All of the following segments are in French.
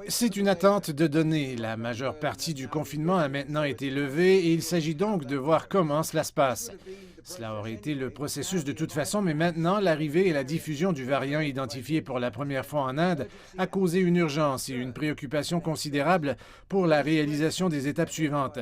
C'est une attente de données. La majeure partie du confinement a maintenant été levée et il s'agit donc de voir comment cela se passe. Cela aurait été le processus de toute façon, mais maintenant, l'arrivée et la diffusion du variant identifié pour la première fois en Inde a causé une urgence et une préoccupation considérable pour la réalisation des étapes suivantes.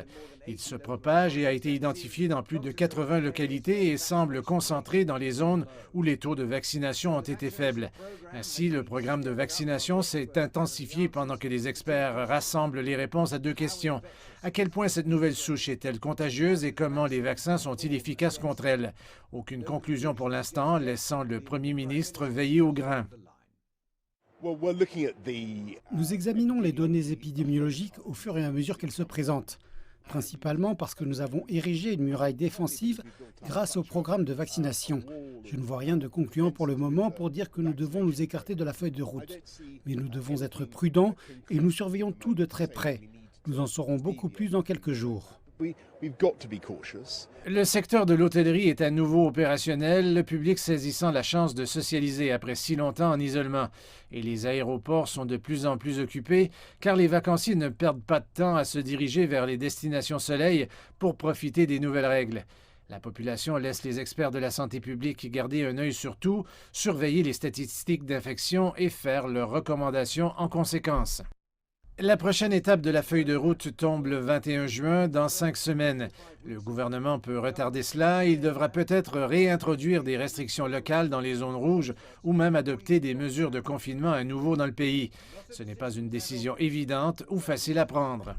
Il se propage et a été identifié dans plus de 80 localités et semble concentré dans les zones où les taux de vaccination ont été faibles. Ainsi, le programme de vaccination s'est intensifié pendant que les experts rassemblent les réponses à deux questions. À quel point cette nouvelle souche est-elle contagieuse et comment les vaccins sont-ils efficaces contre elle? Aucune conclusion pour l'instant, laissant le premier ministre veiller au grain. Nous examinons les données épidémiologiques au fur et à mesure qu'elles se présentent, principalement parce que nous avons érigé une muraille défensive grâce au programme de vaccination. Je ne vois rien de concluant pour le moment pour dire que nous devons nous écarter de la feuille de route. Mais nous devons être prudents et nous surveillons tout de très près. Nous en saurons beaucoup plus dans quelques jours. Le secteur de l'hôtellerie est à nouveau opérationnel, le public saisissant la chance de socialiser après si longtemps en isolement. Et les aéroports sont de plus en plus occupés car les vacanciers ne perdent pas de temps à se diriger vers les destinations soleil pour profiter des nouvelles règles. La population laisse les experts de la santé publique garder un œil sur tout, surveiller les statistiques d'infection et faire leurs recommandations en conséquence. La prochaine étape de la feuille de route tombe le 21 juin, dans 5 semaines. Le gouvernement peut retarder cela. Il devra peut-être réintroduire des restrictions locales dans les zones rouges ou même adopter des mesures de confinement à nouveau dans le pays. Ce n'est pas une décision évidente ou facile à prendre.